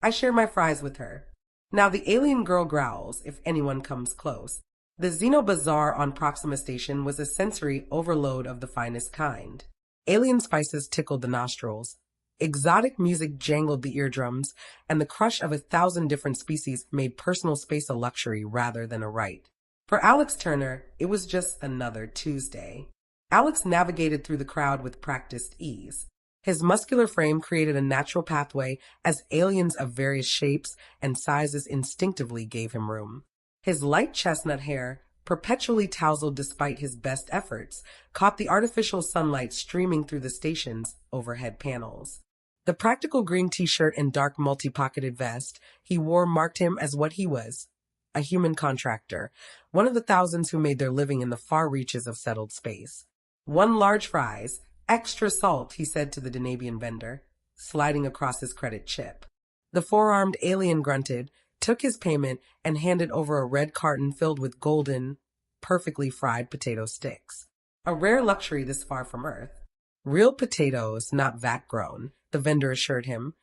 I share my fries with her. Now the alien girl growls if anyone comes close. The xeno bazaar on Proxima Station was a sensory overload of the finest kind. Alien spices tickled the nostrils. Exotic music jangled the eardrums, and the crush of 1,000 different species made personal space a luxury rather than a right. For Alex Turner, it was just another Tuesday. Alex navigated through the crowd with practiced ease. His muscular frame created a natural pathway as aliens of various shapes and sizes instinctively gave him room. His light chestnut hair, perpetually tousled despite his best efforts, caught the artificial sunlight streaming through the station's overhead panels. The practical green t-shirt and dark multi-pocketed vest he wore marked him as what he was, a human contractor, one of the thousands who made their living in the far reaches of settled space. "1 large fries, extra salt," he said to the Denabian vendor, sliding across his credit chip. The four-armed alien grunted, took his payment, and handed over a red carton filled with golden, perfectly fried potato sticks. A rare luxury this far from Earth. "Real potatoes, not vat-grown," the vendor assured him,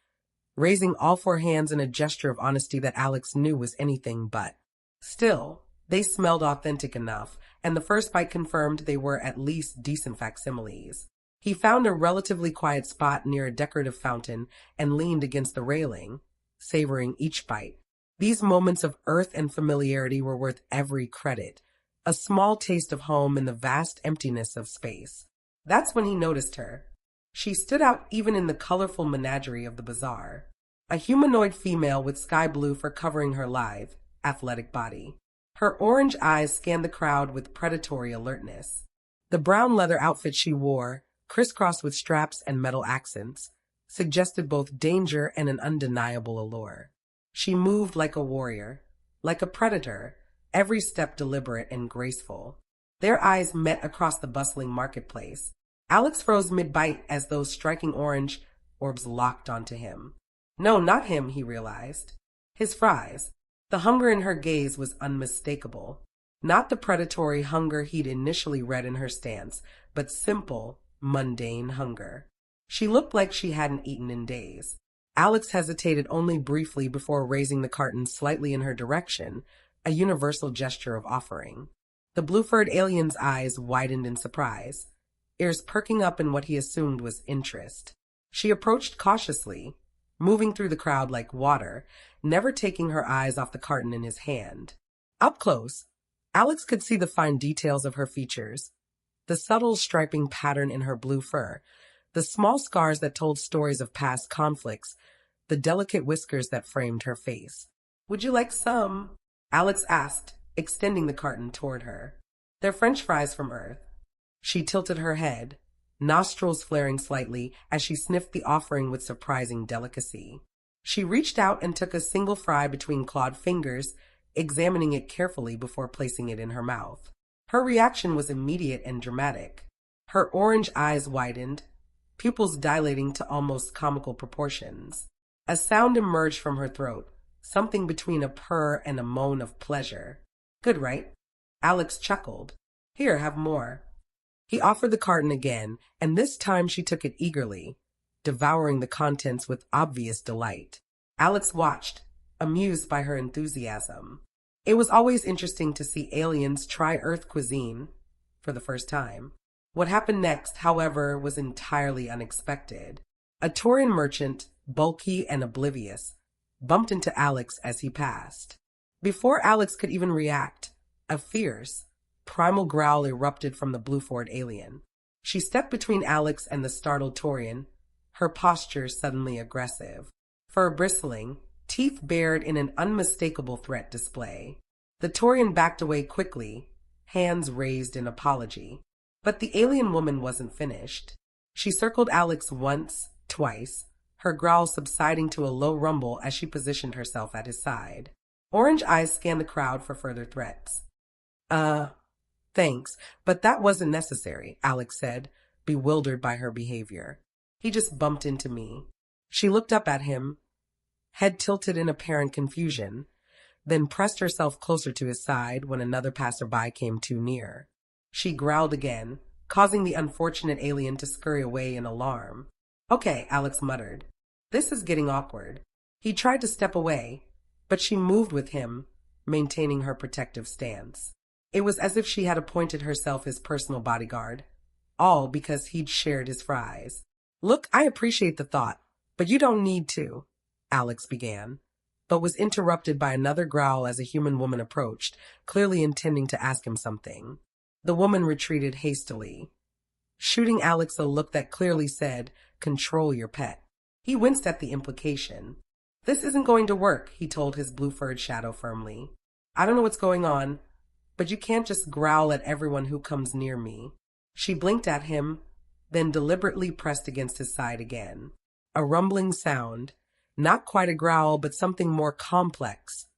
raising all 4 hands in a gesture of honesty that Alex knew was anything but. Still, they smelled authentic enough, and the first bite confirmed they were at least decent facsimiles. He found a relatively quiet spot near a decorative fountain and leaned against the railing, savoring each bite. These moments of earth and familiarity were worth every credit, a small taste of home in the vast emptiness of space. That's when he noticed her. She stood out even in the colorful menagerie of the bazaar, a humanoid female with sky blue fur covering her lithe, athletic body. Her orange eyes scanned the crowd with predatory alertness. The brown leather outfit she wore, crisscrossed with straps and metal accents, suggested both danger and an undeniable allure. She moved like a warrior, like a predator, every step deliberate and graceful. Their eyes met across the bustling marketplace. Alex froze mid-bite as those striking orange orbs locked onto him. No, not him, he realized. His fries. The hunger in her gaze was unmistakable. Not the predatory hunger he'd initially read in her stance, but simple, mundane hunger. She looked like she hadn't eaten in days. Alex hesitated only briefly before raising the carton slightly in her direction, a universal gesture of offering. The blue-furred alien's eyes widened in surprise, ears perking up in what he assumed was interest. She approached cautiously, moving through the crowd like water, never taking her eyes off the carton in his hand. Up close, Alex could see the fine details of her features, the subtle striping pattern in her blue fur, the small scars that told stories of past conflicts, the delicate whiskers that framed her face. "Would you like some?" Alex asked, extending the carton toward her. "They're French fries from Earth." She tilted her head, nostrils flaring slightly as she sniffed the offering with surprising delicacy. She reached out and took a single fry between clawed fingers, examining it carefully before placing it in her mouth. Her reaction was immediate and dramatic. Her orange eyes widened, pupils dilating to almost comical proportions. A sound emerged from her throat, something between a purr and a moan of pleasure. "Good, right?" Alex chuckled. "Here, have more." He offered the carton again, and this time she took it eagerly, devouring the contents with obvious delight. Alex watched, amused by her enthusiasm. It was always interesting to see aliens try Earth cuisine for the first time. What happened next, however, was entirely unexpected. A Taurian merchant, bulky and oblivious, bumped into Alex as he passed. Before Alex could even react, a fierce, primal growl erupted from the blue-furred alien. She stepped between Alex and the startled Taurian, her posture suddenly aggressive. Fur bristling, teeth bared in an unmistakable threat display. The Taurian backed away quickly, hands raised in apology. But the alien woman wasn't finished. She circled Alex once, twice, her growl subsiding to a low rumble as she positioned herself at his side. Orange eyes scanned the crowd for further threats. Thanks, but that wasn't necessary," Alex said, bewildered by her behavior. "He just bumped into me." She looked up at him, head tilted in apparent confusion, then pressed herself closer to his side when another passerby came too near. She growled again, causing the unfortunate alien to scurry away in alarm. "Okay," Alex muttered. "This is getting awkward." He tried to step away, but she moved with him, maintaining her protective stance. It was as if she had appointed herself his personal bodyguard, all because he'd shared his fries. "Look, I appreciate the thought, but you don't need to," Alex began, but was interrupted by another growl as a human woman approached, clearly intending to ask him something. The woman retreated hastily, shooting Alex a look that clearly said, "Control your pet." He winced at the implication. "This isn't going to work," he told his blue-furred shadow firmly. "I don't know what's going on, but you can't just growl at everyone who comes near me." She blinked at him, then deliberately pressed against his side again. A rumbling sound, not quite a growl but something more complex,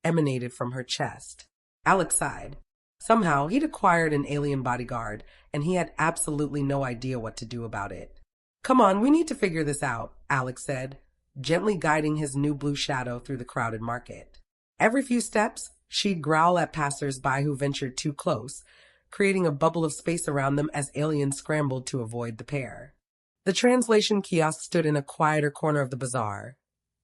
emanated from her chest. Alex sighed. Somehow, he'd acquired an alien bodyguard, and he had absolutely no idea what to do about it. "Come on, we need to figure this out," Alex said, gently guiding his new blue shadow through the crowded market. Every few steps, she'd growl at passers-by who ventured too close, creating a bubble of space around them as aliens scrambled to avoid the pair. The translation kiosk stood in a quieter corner of the bazaar,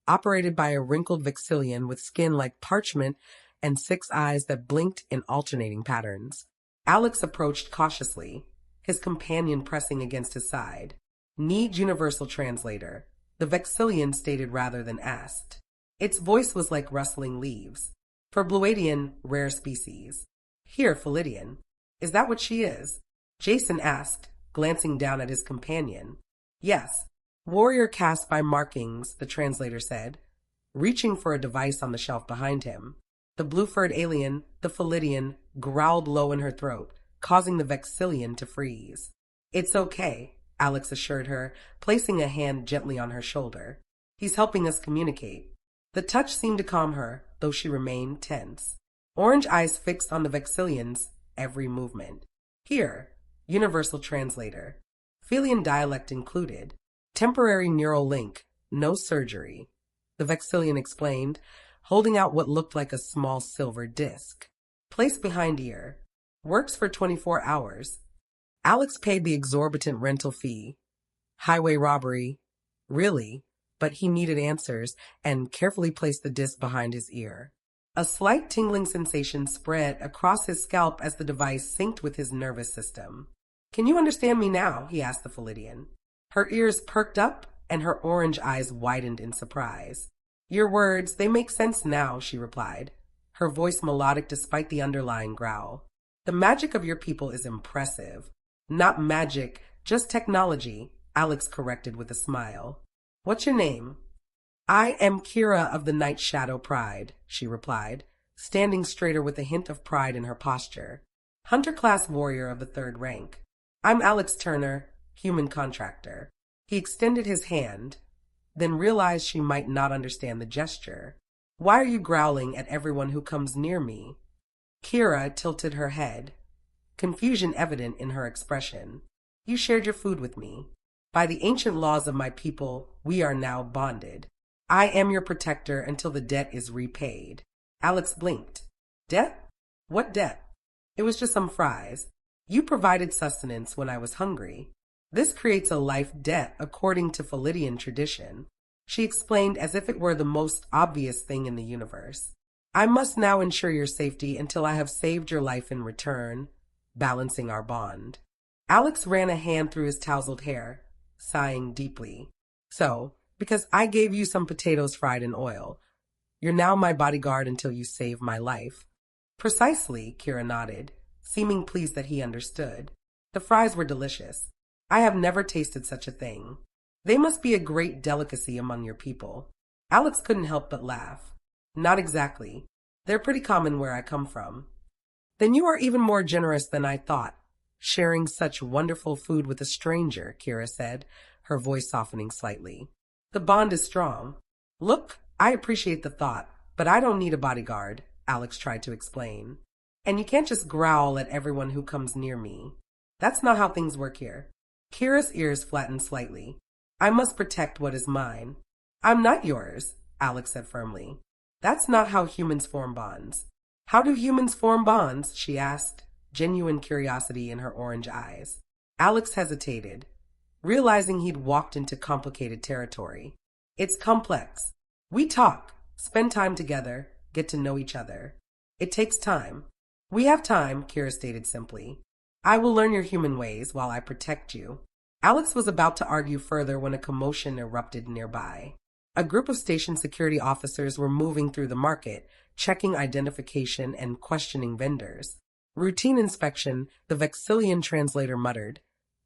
operated by a wrinkled Vexillian with skin like parchment and 6 eyes that blinked in alternating patterns. Alex approached cautiously, his companion pressing against his side. "Need universal translator," the Vexillian stated rather than asked. Its voice was like rustling leaves. "For Bluadian, rare species." "Here, Felidian." "Is that what she is?" Jason asked, glancing down at his companion. "Yes. Warrior cast by markings," the translator said, reaching for a device on the shelf behind him. The blue-furred alien, the Felidian, growled low in her throat, causing the Vexillian to freeze. "It's okay," Alex assured her, placing a hand gently on her shoulder. "He's helping us communicate." The touch seemed to calm her, though she remained tense. Orange eyes fixed on the Vexillian's every movement. "Here, universal translator. Felian dialect included. Temporary neural link, no surgery," the Vexillian explained, holding out what looked like a small silver disc. "Placed behind ear. Works for 24 hours. Alex paid the exorbitant rental fee. Highway robbery. Really? But he needed answers and carefully placed the disc behind his ear. A slight tingling sensation spread across his scalp as the device synced with his nervous system. "Can you understand me now?" he asked the Felidian. Her ears perked up and her orange eyes widened in surprise. "Your words, they make sense now," she replied, her voice melodic despite the underlying growl. "The magic of your people is impressive." "Not magic, just technology," Alex corrected with a smile. "What's your name?" "I am Kira of the Night Shadow Pride," she replied, standing straighter with a hint of pride in her posture. "Hunter-class warrior of the 3rd rank. I'm Alex Turner, human contractor." He extended his hand, then realized she might not understand the gesture. "Why are you growling at everyone who comes near me?" Kira tilted her head, confusion evident in her expression. "You shared your food with me. By the ancient laws of my people, we are now bonded. I am your protector until the debt is repaid." Alex blinked. "Debt? What debt?" "It was just some fries. You provided sustenance when I was hungry. This creates a life debt according to Felidian tradition," she explained as if it were the most obvious thing in the universe. "I must now ensure your safety until I have saved your life in return, balancing our bond." Alex ran a hand through his tousled hair, sighing deeply. "So, because I gave you some potatoes fried in oil, you're now my bodyguard until you save my life?" "Precisely," Kira nodded, seeming pleased that he understood. The fries were delicious. "I have never tasted such a thing. They must be a great delicacy among your people." Alex couldn't help but laugh. "Not exactly. They're pretty common where I come from." "Then you are even more generous than I thought, sharing such wonderful food with a stranger," Kira said, her voice softening slightly. "The bond is strong." "Look, I appreciate the thought, but I don't need a bodyguard," Alex tried to explain. "And you can't just growl at everyone who comes near me. That's not how things work here." Kira's ears flattened slightly. "I must protect what is mine." "I'm not yours," Alex said firmly. "That's not how humans form bonds." "How do humans form bonds?" she asked, genuine curiosity in her orange eyes. Alex hesitated, realizing he'd walked into complicated territory. "It's complex. We talk, spend time together, get to know each other. It takes time. We have time, Kira stated simply. I will learn your human ways while I protect you. Alex was about to argue further when a commotion erupted nearby. A group of station security officers were moving through the market, checking identification and questioning vendors. Routine inspection, the Vexillian translator muttered,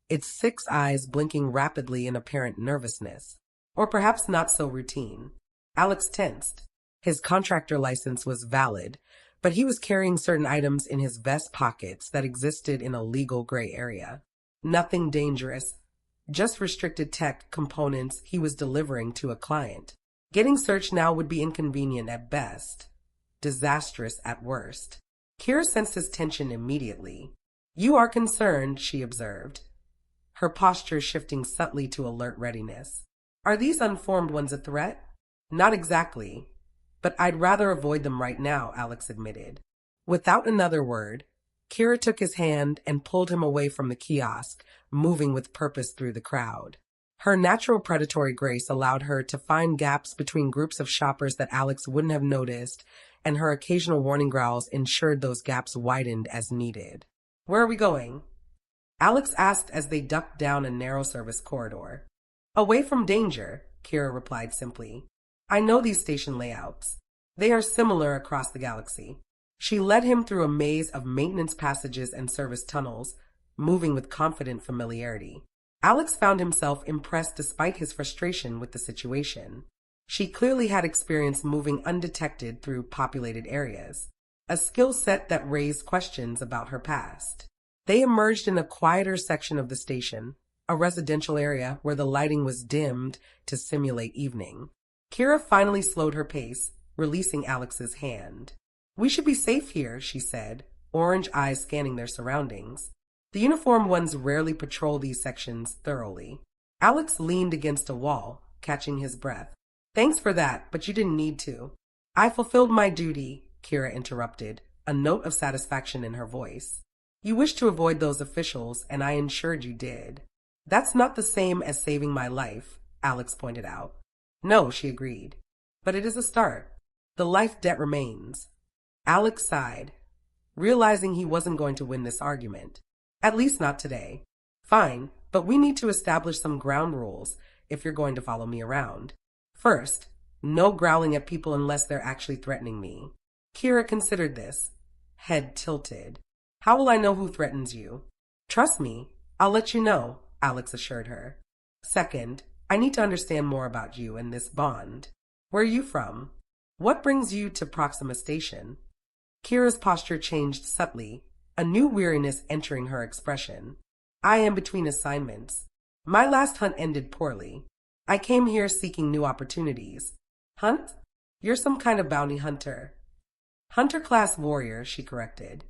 its 6 eyes blinking rapidly in apparent nervousness. Or perhaps not so routine. Alex tensed. His contractor license was valid, but he was carrying certain items in his vest pockets that existed in a legal gray area. Nothing dangerous, just restricted tech components he was delivering to a client. Getting searched now would be inconvenient at best, disastrous at worst. Kira sensed his tension immediately. You are concerned, she observed, her posture shifting subtly to alert readiness. Are these unformed ones a threat? Not exactly, but I'd rather avoid them right now, Alex admitted. Without another word, Kira took his hand and pulled him away from the kiosk, moving with purpose through the crowd. Her natural predatory grace allowed her to find gaps between groups of shoppers that Alex wouldn't have noticed, and her occasional warning growls ensured those gaps widened as needed. Where are we going? Alex asked as they ducked down a narrow service corridor. Away from danger, Kira replied simply. I know these station layouts. They are similar across the galaxy. She led him through a maze of maintenance passages and service tunnels, moving with confident familiarity. Alex found himself impressed despite his frustration with the situation. She clearly had experience moving undetected through populated areas, a skill set that raised questions about her past. They emerged in a quieter section of the station, a residential area where the lighting was dimmed to simulate evening. Kira finally slowed her pace, releasing Alex's hand. We should be safe here, she said, orange eyes scanning their surroundings. The uniformed ones rarely patrol these sections thoroughly. Alex leaned against a wall, catching his breath. Thanks for that, but you didn't need to. I fulfilled my duty, Kira interrupted, a note of satisfaction in her voice. You wished to avoid those officials, and I ensured you did. That's not the same as saving my life, Alex pointed out. No, she agreed. But it is a start. The life debt remains. Alex sighed, realizing he wasn't going to win this argument. At least not today. Fine, but we need to establish some ground rules if you're going to follow me around. First, no growling at people unless they're actually threatening me. Kira considered this, head tilted. How will I know who threatens you? Trust me, I'll let you know, Alex assured her. Second, I need to understand more about you and this bond. Where are you from? What brings you to Proxima Station? Kira's posture changed subtly, a new weariness entering her expression. I am between assignments. My last hunt ended poorly. I came here seeking new opportunities. Hunt? You're some kind of bounty hunter. Hunter-class warrior, she corrected.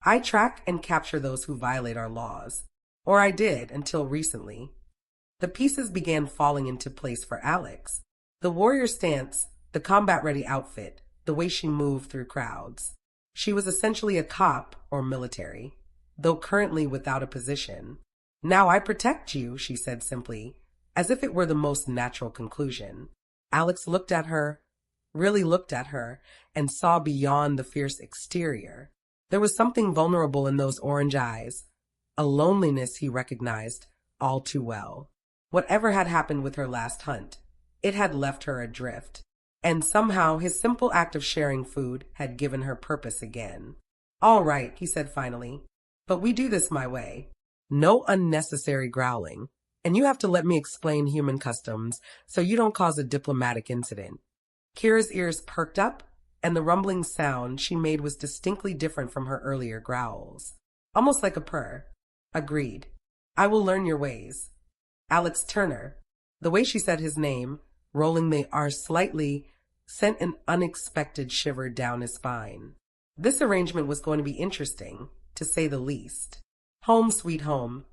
I track and capture those who violate our laws. Or I did, until recently. The pieces began falling into place for Alex. The warrior stance, the combat-ready outfit, the way she moved through crowds. She was essentially a cop or military, though currently without a position. Now I protect you, she said simply, as if it were the most natural conclusion. Alex looked at her, really looked at her, and saw beyond the fierce exterior. There was something vulnerable in those orange eyes, a loneliness he recognized all too well. Whatever had happened with her last hunt, it had left her adrift. And somehow his simple act of sharing food had given her purpose again. All right, he said finally, but we do this my way. No unnecessary growling, and you have to let me explain human customs so you don't cause a diplomatic incident. Kira's ears perked up, and the rumbling sound she made was distinctly different from her earlier growls. Almost like a purr. Agreed. I will learn your ways. Alex Turner. The way she said his name, rolling the R slightly, sent an unexpected shiver down his spine. This arrangement was going to be interesting, to say the least. Home sweet home,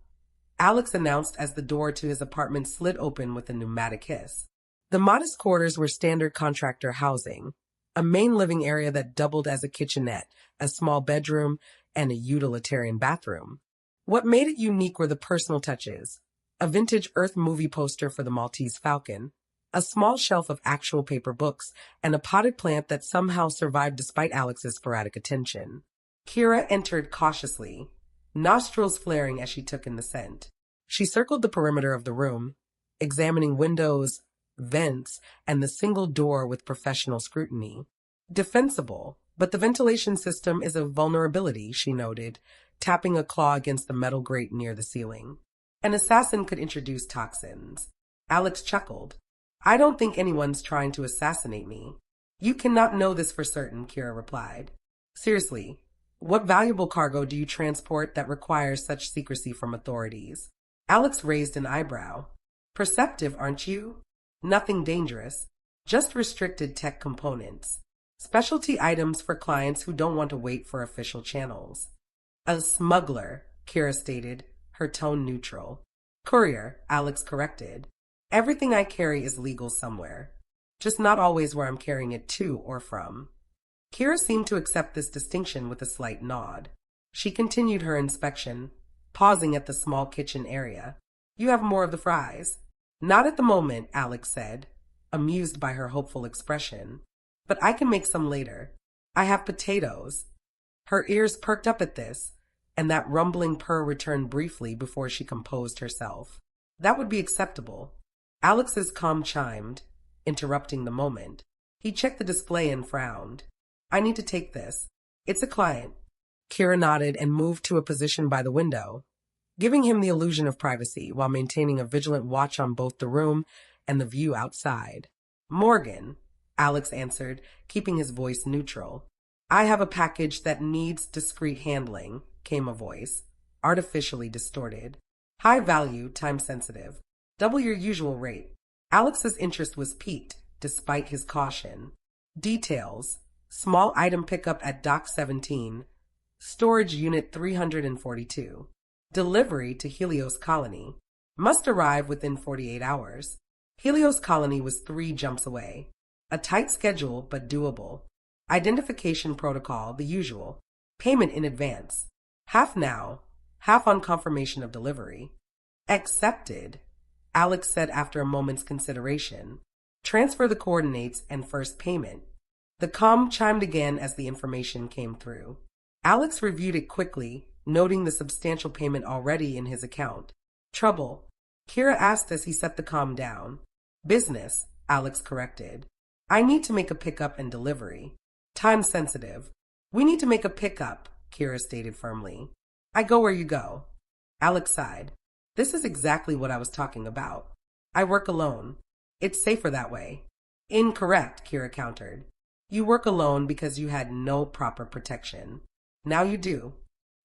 Alex announced as the door to his apartment slid open with a pneumatic hiss. The modest quarters were standard contractor housing, a main living area that doubled as a kitchenette, a small bedroom, and a utilitarian bathroom. What made it unique were the personal touches. A vintage Earth movie poster for the Maltese Falcon, a small shelf of actual paper books, and a potted plant that somehow survived despite Alex's sporadic attention. Kira entered cautiously, nostrils flaring as she took in the scent. She circled the perimeter of the room, examining windows, vents, and the single door with professional scrutiny. Defensible, but the ventilation system is a vulnerability, she noted, tapping a claw against the metal grate near the ceiling. An assassin could introduce toxins. Alex chuckled. I don't think anyone's trying to assassinate me. You cannot know this for certain, Kira replied. Seriously, what valuable cargo do you transport that requires such secrecy from authorities? Alex raised an eyebrow. Perceptive, aren't you? Nothing dangerous, just restricted tech components. Specialty items for clients who don't want to wait for official channels. A smuggler, Kira stated, her tone neutral. Courier, Alex corrected. Everything I carry is legal somewhere, just not always where I'm carrying it to or from. Kira seemed to accept this distinction with a slight nod. She continued her inspection, pausing at the small kitchen area. You have more of the fries. Not at the moment, Alex said, amused by her hopeful expression. But I can make some later. I have potatoes. Her ears perked up at this, and that rumbling purr returned briefly before she composed herself. That would be acceptable. Alex's calm chimed, interrupting the moment. He checked the display and frowned. I need to take this. It's a client. Kira nodded and moved to a position by the window, giving him the illusion of privacy while maintaining a vigilant watch on both the room and the view outside. Morgan, Alex answered, keeping his voice neutral. I have a package that needs discreet handling, came a voice, artificially distorted. High value, time sensitive. Double your usual rate. Alex's interest was piqued, despite his caution. Details. Small item pickup at Dock 17. Storage Unit 342. Delivery to Helios Colony. Must arrive within 48 hours. Helios Colony was 3 jumps away. A tight schedule, but doable. Identification protocol, the usual. Payment in advance. Half now, half on confirmation of delivery. Accepted, Alex said after a moment's consideration. Transfer the coordinates and first payment. The comm chimed again as the information came through. Alex reviewed it quickly, noting the substantial payment already in his account. Trouble? Kira asked as he set the comm down. Business, Alex corrected. I need to make a pickup and delivery. Time sensitive. We need to make a pickup, Kira stated firmly. I go where you go. Alex sighed. This is exactly what I was talking about. I work alone. It's safer that way. Incorrect, Kira countered. You work alone because you had no proper protection. Now you do.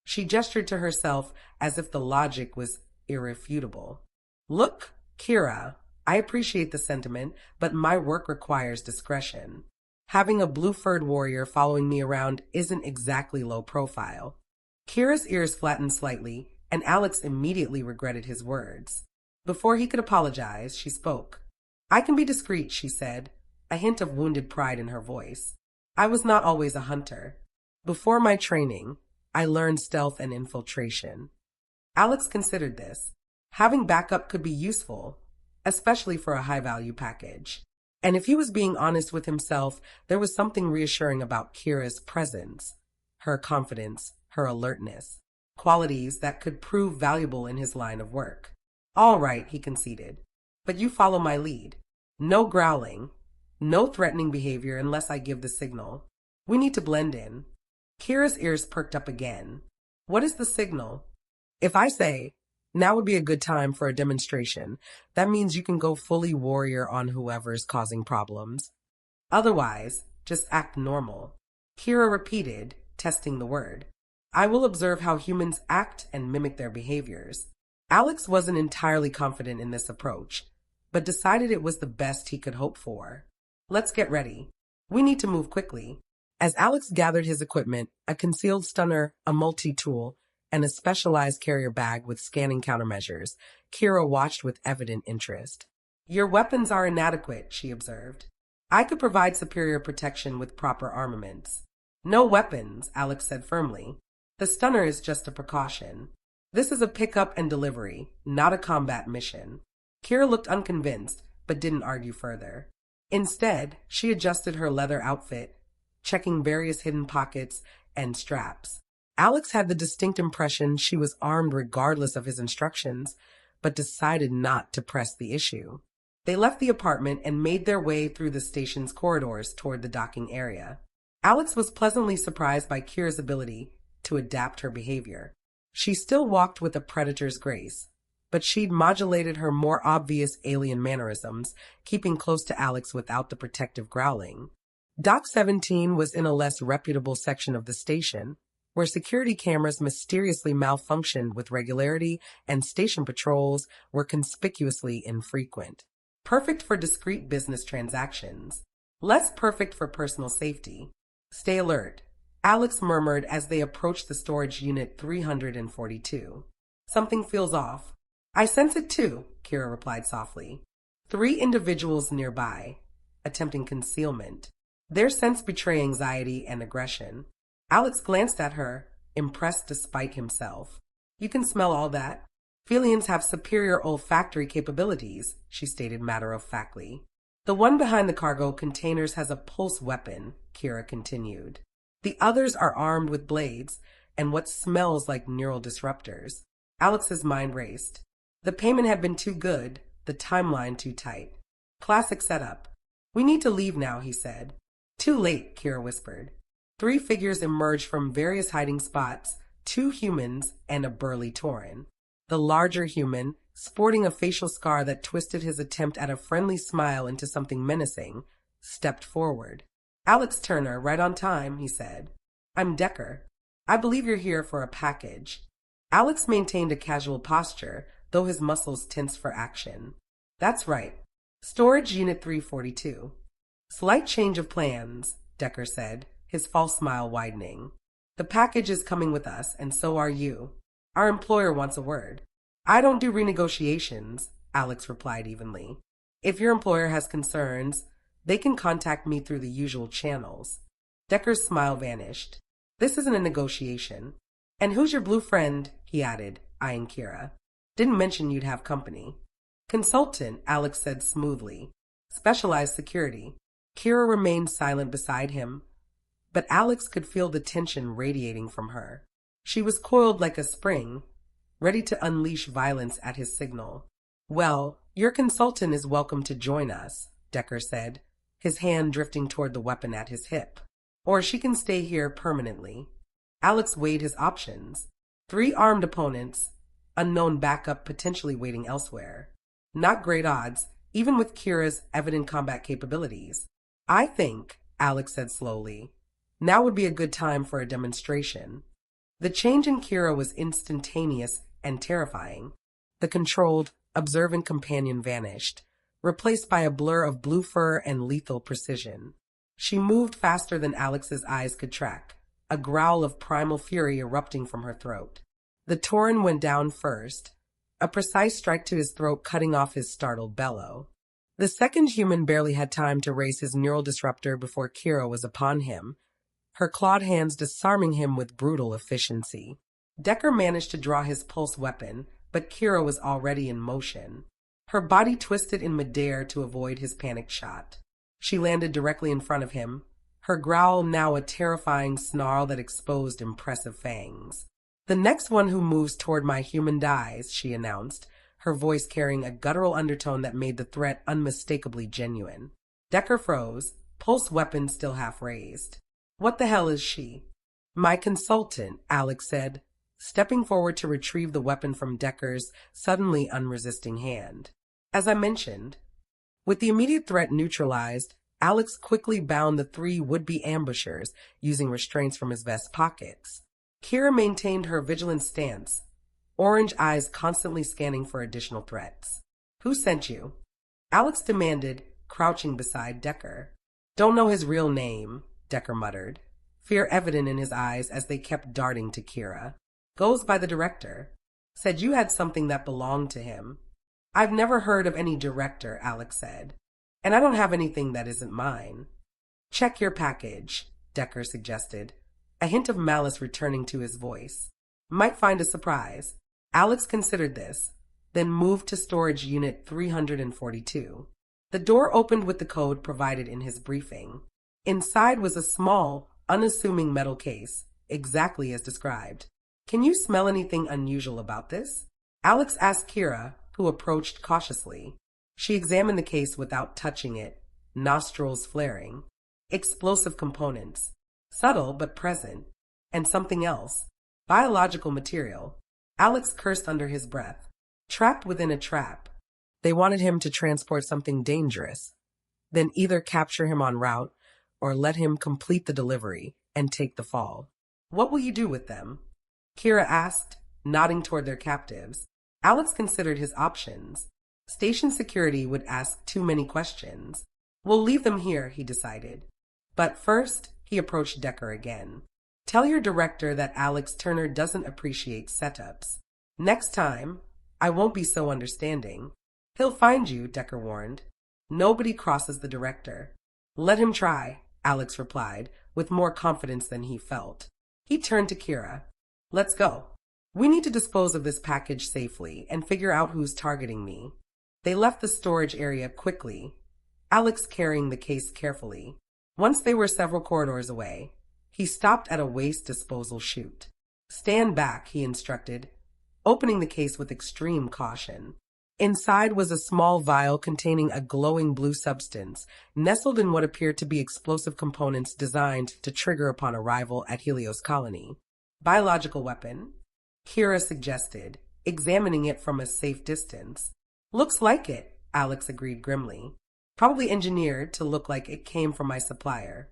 She gestured to herself as if the logic was irrefutable. Look, Kira, I appreciate the sentiment, but my work requires discretion. Having a blue-furred warrior following me around isn't exactly low profile. Kira's ears flattened slightly, and Alex immediately regretted his words. Before he could apologize, she spoke. I can be discreet, she said, a hint of wounded pride in her voice. I was not always a hunter. Before my training, I learned stealth and infiltration. Alex considered this. Having backup could be useful, especially for a high-value package. And if he was being honest with himself, there was something reassuring about Kira's presence, her confidence, her alertness, qualities that could prove valuable in his line of work. All right, he conceded, but you follow my lead. No growling, no threatening behavior unless I give the signal. We need to blend in. Kira's ears perked up again. What is the signal? If I say, now would be a good time for a demonstration, that means you can go fully warrior on whoever's causing problems. Otherwise, just act normal. Kira repeated, testing the word. I will observe how humans act and mimic their behaviors. Alex wasn't entirely confident in this approach, but decided it was the best he could hope for. Let's get ready. We need to move quickly. As Alex gathered his equipment, a concealed stunner, a multi-tool, and a specialized carrier bag with scanning countermeasures, Kira watched with evident interest. Your weapons are inadequate, she observed. I could provide superior protection with proper armaments. No weapons, Alex said firmly. The stunner is just a precaution. This is a pickup and delivery, not a combat mission. Kira looked unconvinced, but didn't argue further. Instead, she adjusted her leather outfit, checking various hidden pockets and straps. Alex had the distinct impression she was armed regardless of his instructions, but decided not to press the issue. They left the apartment and made their way through the station's corridors toward the docking area. Alex was pleasantly surprised by Kira's ability to adapt her behavior. She still walked with a predator's grace, but she'd modulated her more obvious alien mannerisms, keeping close to Alex without the protective growling. Dock 17 was in a less reputable section of the station, where security cameras mysteriously malfunctioned with regularity and station patrols were conspicuously infrequent. Perfect for discreet business transactions, less perfect for personal safety. Stay alert, Alex murmured as they approached the storage unit 342. Something feels off. I sense it too, Kira replied softly. 3 individuals nearby, attempting concealment. Their sense betray anxiety and aggression. Alex glanced at her, impressed despite himself. You can smell all that. Felidians have superior olfactory capabilities, she stated matter-of-factly. The one behind the cargo containers has a pulse weapon, Kira continued. The others are armed with blades and what smells like neural disruptors. Alex's mind raced. The payment had been too good, the timeline too tight. Classic setup. We need to leave now, he said. Too late, Kira whispered. 3 figures emerged from various hiding spots, 2 humans and a burly Tauren. The larger human, sporting a facial scar that twisted his attempt at a friendly smile into something menacing, stepped forward. Alex Turner, right on time, he said. I'm Decker. I believe you're here for a package. Alex maintained a casual posture, though his muscles tensed for action. That's right. Storage Unit 342. Slight change of plans, Decker said, his false smile widening. The package is coming with us, and so are you. Our employer wants a word. I don't do renegotiations, Alex replied evenly. If your employer has concerns, they can contact me through the usual channels. Decker's smile vanished. This isn't a negotiation. And who's your blue friend? He added, eyeing Kira. Didn't mention you'd have company. Consultant, Alex said smoothly. Specialized security. Kira remained silent beside him, but Alex could feel the tension radiating from her. She was coiled like a spring, ready to unleash violence at his signal. Well, your consultant is welcome to join us, Decker said, his hand drifting toward the weapon at his hip. Or she can stay here permanently. Alex weighed his options. 3 armed opponents, unknown backup potentially waiting elsewhere. Not great odds, even with Kira's evident combat capabilities. I think, Alex said slowly, now would be a good time for a demonstration. The change in Kira was instantaneous and terrifying. The controlled, observant companion vanished, replaced by a blur of blue fur and lethal precision. She moved faster than Alex's eyes could track, a growl of primal fury erupting from her throat. The Tauren went down first, a precise strike to his throat cutting off his startled bellow. The second human barely had time to raise his neural disruptor before Kira was upon him, her clawed hands disarming him with brutal efficiency. Decker managed to draw his pulse weapon, but Kira was already in motion. Her body twisted in midair to avoid his panicked shot. She landed directly in front of him, her growl now a terrifying snarl that exposed impressive fangs. The next one who moves toward my human dies, she announced, her voice carrying a guttural undertone that made the threat unmistakably genuine. Decker froze, pulse weapon still half raised. What the hell is she? My consultant, Alex said, stepping forward to retrieve the weapon from Decker's suddenly unresisting hand. As I mentioned, with the immediate threat neutralized, Alex quickly bound the 3 would-be ambushers, using restraints from his vest pockets. Kira maintained her vigilant stance, orange eyes constantly scanning for additional threats. Who sent you? Alex demanded, crouching beside Decker. Don't know his real name, Decker muttered, fear evident in his eyes as they kept darting to Kira. Goes by the director. Said you had something that belonged to him. I've never heard of any director, Alex said. And I don't have anything that isn't mine. Check your package, Decker suggested, a hint of malice returning to his voice. Might find a surprise. Alex considered this, then moved to storage unit 342. The door opened with the code provided in his briefing. Inside was a small, unassuming metal case, exactly as described. Can you smell anything unusual about this? Alex asked Kira, who approached cautiously. She examined the case without touching it, nostrils flaring. Explosive components. Subtle but present. And something else. Biological material. Alex cursed under his breath. Trapped within a trap. They wanted him to transport something dangerous, then either capture him en route or let him complete the delivery and take the fall. What will you do with them? Kira asked, nodding toward their captives. Alex considered his options. Station security would ask too many questions. We'll leave them here, he decided. But first, he approached Decker again. Tell your director that Alex Turner doesn't appreciate setups. Next time, I won't be so understanding. He'll find you, Decker warned. Nobody crosses the director. Let him try, Alex replied, with more confidence than he felt. He turned to Kira. Let's go. We need to dispose of this package safely and figure out who's targeting me. They left the storage area quickly, Alex carrying the case carefully. Once they were several corridors away, he stopped at a waste disposal chute. Stand back, he instructed, opening the case with extreme caution. Inside was a small vial containing a glowing blue substance, nestled in what appeared to be explosive components designed to trigger upon arrival at Helios Colony. Biological weapon, Kira suggested, examining it from a safe distance. Looks like it, Alex agreed grimly. Probably engineered to look like it came from my supplier.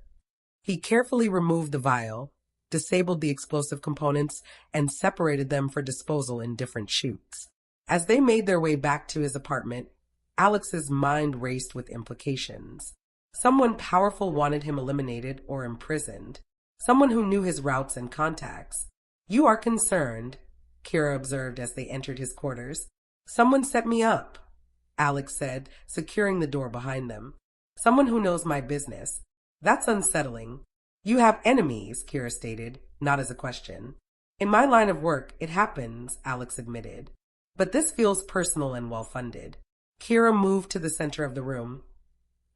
He carefully removed the vial, disabled the explosive components, and separated them for disposal in different chutes. As they made their way back to his apartment, Alex's mind raced with implications. Someone powerful wanted him eliminated or imprisoned. Someone who knew his routes and contacts. You are concerned, Kira observed as they entered his quarters. Someone set me up, Alex said, securing the door behind them. Someone who knows my business. That's unsettling. You have enemies, Kira stated, not as a question. In my line of work, it happens, Alex admitted. But this feels personal and well-funded. Kira moved to the center of the room,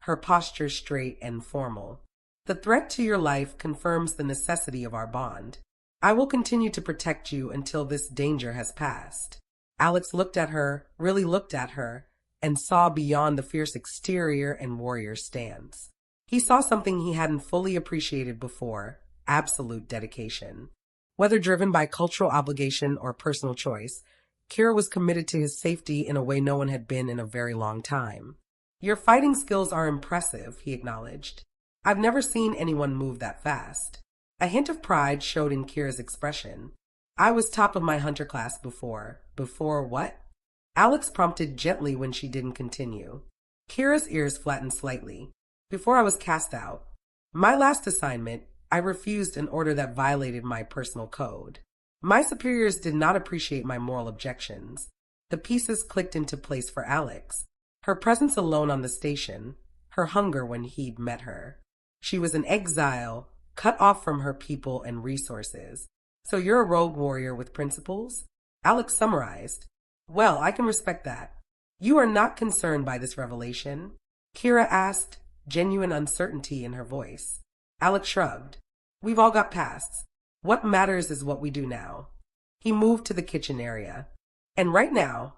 her posture straight and formal. The threat to your life confirms the necessity of our bond. I will continue to protect you until this danger has passed. Alex looked at her, really looked at her, and saw beyond the fierce exterior and warrior stance. He saw something he hadn't fully appreciated before, absolute dedication. Whether driven by cultural obligation or personal choice, Kira was committed to his safety in a way no one had been in a very long time. Your fighting skills are impressive, he acknowledged. I've never seen anyone move that fast. A hint of pride showed in Kira's expression. I was top of my hunter class before. Before what? Alex prompted gently when she didn't continue. Kira's ears flattened slightly. Before I was cast out. My last assignment, I refused an order that violated my personal code. My superiors did not appreciate my moral objections. The pieces clicked into place for Alex. Her presence alone on the station, her hunger when he'd met her. She was an exile, cut off from her people and resources. So you're a rogue warrior with principles? Alex summarized. Well, I can respect that. You are not concerned by this revelation? Kira asked, genuine uncertainty in her voice. Alex shrugged. We've all got pasts. What matters is what we do now. He moved to the kitchen area. And right now,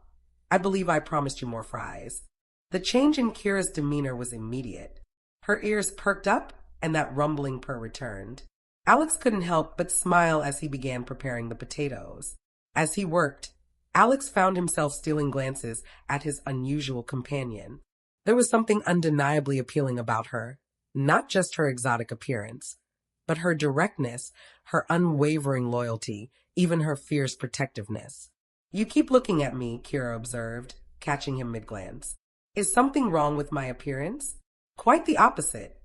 I believe I promised you more fries. The change in Kira's demeanor was immediate. Her ears perked up, and that rumbling purr returned. Alex couldn't help but smile as he began preparing the potatoes. As he worked, Alex found himself stealing glances at his unusual companion. There was something undeniably appealing about her, not just her exotic appearance, but her directness, her unwavering loyalty, even her fierce protectiveness. You keep looking at me, Kira observed, catching him mid-glance. Is something wrong with my appearance? Quite the opposite,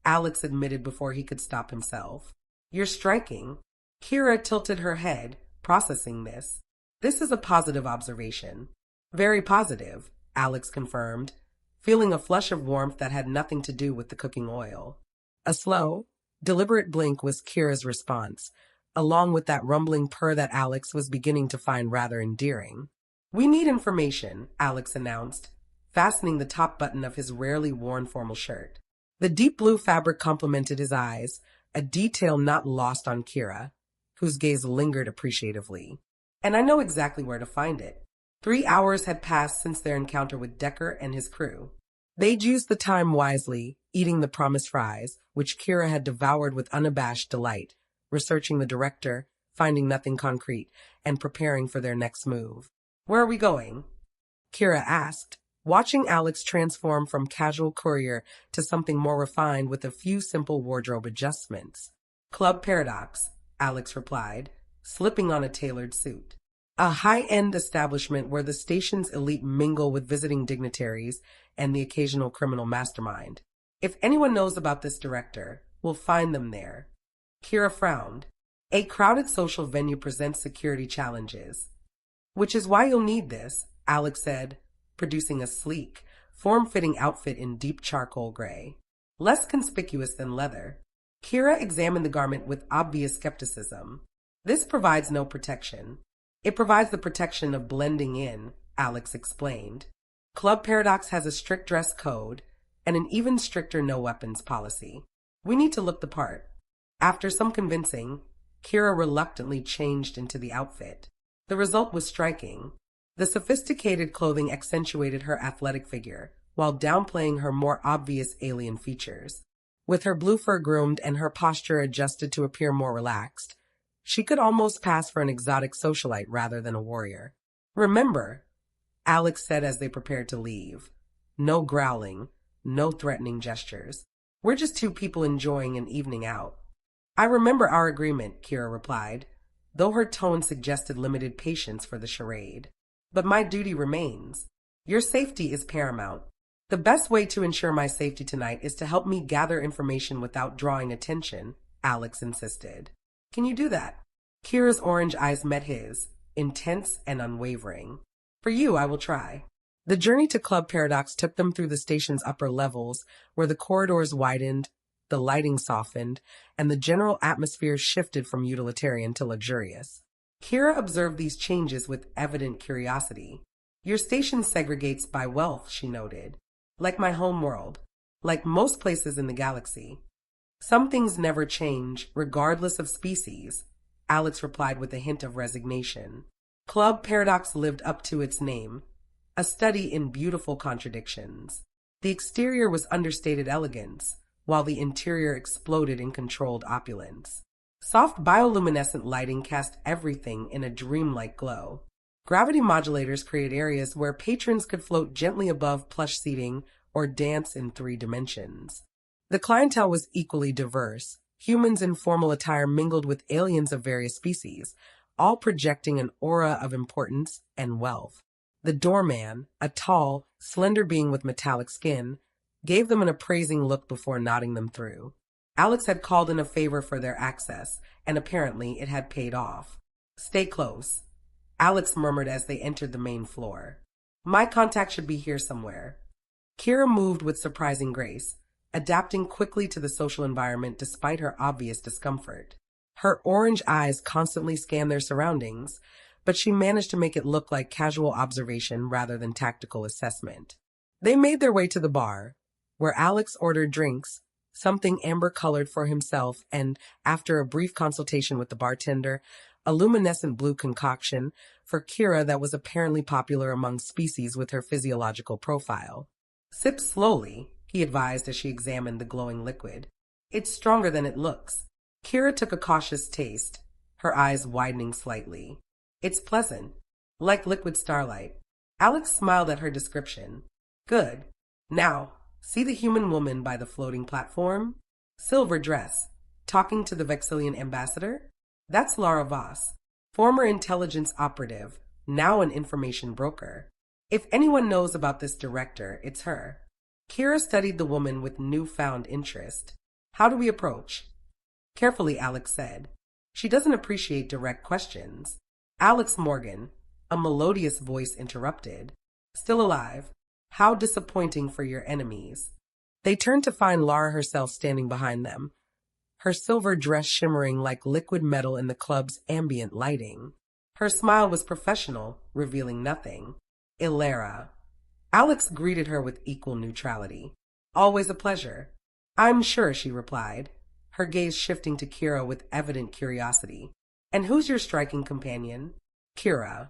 Alex admitted before he could stop himself. You're striking. Kira tilted her head, processing this. This is a positive observation. Very positive, Alex confirmed, feeling a flush of warmth that had nothing to do with the cooking oil. A slow, deliberate blink was Kira's response, along with that rumbling purr that Alex was beginning to find rather endearing. We need information, Alex announced, fastening the top button of his rarely worn formal shirt. The deep blue fabric complemented his eyes, a detail not lost on Kira, whose gaze lingered appreciatively. And I know exactly where to find it. 3 hours had passed since their encounter with Decker and his crew. They'd used the time wisely, eating the promised fries, which Kira had devoured with unabashed delight, researching the director, finding nothing concrete, and preparing for their next move. "Where are we going?" Kira asked, watching Alex transform from casual courier to something more refined with a few simple wardrobe adjustments. "Club Paradox," Alex replied, slipping on a tailored suit. A high-end establishment where the station's elite mingle with visiting dignitaries and the occasional criminal mastermind. "If anyone knows about this director, we'll find them there." Kira frowned. "A crowded social venue presents security challenges." "Which is why you'll need this," Alex said, producing a sleek, form-fitting outfit in deep charcoal gray. Less conspicuous than leather. Kira examined the garment with obvious skepticism. "This provides no protection." "It provides the protection of blending in," Alex explained. "Club Paradox has a strict dress code and an even stricter no-weapons policy. We need to look the part." After some convincing, Kira reluctantly changed into the outfit. The result was striking. The sophisticated clothing accentuated her athletic figure, while downplaying her more obvious alien features. With her blue fur groomed and her posture adjusted to appear more relaxed, she could almost pass for an exotic socialite rather than a warrior. "Remember," Alex said as they prepared to leave, "no growling, no threatening gestures. We're just two people enjoying an evening out." "I remember our agreement," Kira replied, though her tone suggested limited patience for the charade. "But my duty remains. Your safety is paramount. The best way to ensure my safety tonight is to help me gather information without drawing attention," Alex insisted. "Can you do that?" Kira's orange eyes met his, intense and unwavering. "For you, I will try." The journey to Club Paradox took them through the station's upper levels, where the corridors widened, the lighting softened, and the general atmosphere shifted from utilitarian to luxurious. Kira observed these changes with evident curiosity. "Your station segregates by wealth," she noted. "Like my home world. Like most places in the galaxy." "Some things never change, regardless of species," Alex replied with a hint of resignation. Club Paradox lived up to its name, a study in beautiful contradictions. The exterior was understated elegance, while the interior exploded in controlled opulence. Soft bioluminescent lighting cast everything in a dreamlike glow. Gravity modulators create areas where patrons could float gently above plush seating or dance in 3 dimensions. The clientele was equally diverse. Humans in formal attire mingled with aliens of various species, all projecting an aura of importance and wealth. The doorman, a tall, slender being with metallic skin, gave them an appraising look before nodding them through. Alex had called in a favor for their access, and apparently it had paid off. "Stay close," Alex murmured as they entered the main floor. "My contact should be here somewhere." Kira moved with surprising grace, adapting quickly to the social environment despite her obvious discomfort. Her orange eyes constantly scanned their surroundings, but she managed to make it look like casual observation rather than tactical assessment. They made their way to the bar, where Alex ordered drinks, something amber-colored for himself, and, after a brief consultation with the bartender, a luminescent blue concoction for Kira that was apparently popular among species with her physiological profile. "Sip slowly," he advised as she examined the glowing liquid. "It's stronger than it looks." Kira took a cautious taste, her eyes widening slightly. "It's pleasant, like liquid starlight." Alex smiled at her description. "Good. Now, see the human woman by the floating platform? Silver dress, talking to the Vexillian ambassador? That's Lara Voss, former intelligence operative, now an information broker. If anyone knows about this director, it's her." Kira studied the woman with newfound interest. "How do we approach?" "Carefully," Alex said. "She doesn't appreciate direct questions." Alex Morgan, a melodious voice interrupted. "Still alive. How disappointing for your enemies." They turned to find Lara herself standing behind them, her silver dress shimmering like liquid metal in the club's ambient lighting. Her smile was professional, revealing nothing. "Ilera," Alex greeted her with equal neutrality. Always a pleasure. I'm sure, she replied, her gaze shifting to Kira with evident curiosity. And who's your striking companion? Kira.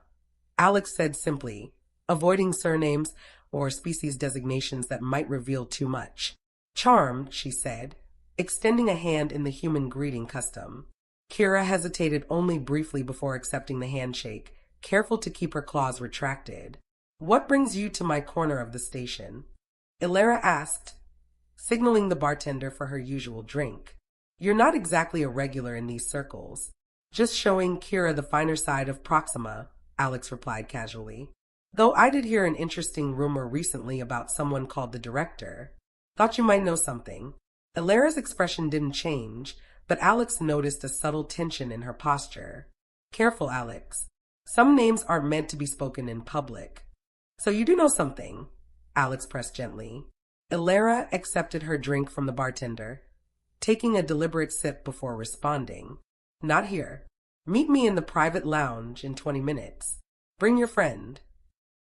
Alex said simply, avoiding surnames or species designations that might reveal too much. Charmed, she said, extending a hand in the human greeting custom. Kira hesitated only briefly before accepting the handshake, careful to keep her claws retracted. What brings you to my corner of the station? Ilera asked, signaling the bartender for her usual drink. You're not exactly a regular in these circles. Just showing Kira the finer side of Proxima, Alex replied casually. Though I did hear an interesting rumor recently about someone called the Director. Thought you might know something. Ilera's expression didn't change, but Alex noticed a subtle tension in her posture. Careful, Alex. Some names aren't meant to be spoken in public. So you do know something, Alex pressed gently. Ilera accepted her drink from the bartender, taking a deliberate sip before responding. Not here. Meet me in the private lounge in 20 minutes. Bring your friend.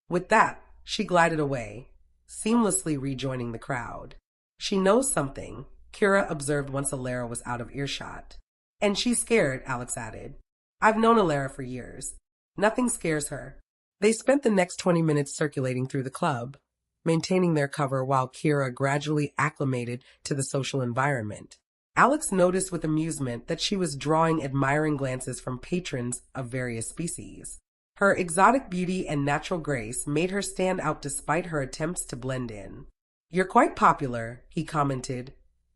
With that, she glided away, seamlessly rejoining the crowd. She knows something, Kira observed once Ilera was out of earshot. And she's scared, Alex added. I've known Ilera for years. Nothing scares her. They spent the next 20 minutes circulating through the club, maintaining their cover while Kira gradually acclimated to the social environment. Alex noticed with amusement that she was drawing admiring glances from patrons of various species. Her exotic beauty and natural grace made her stand out despite her attempts to blend in. You're quite popular, he commented,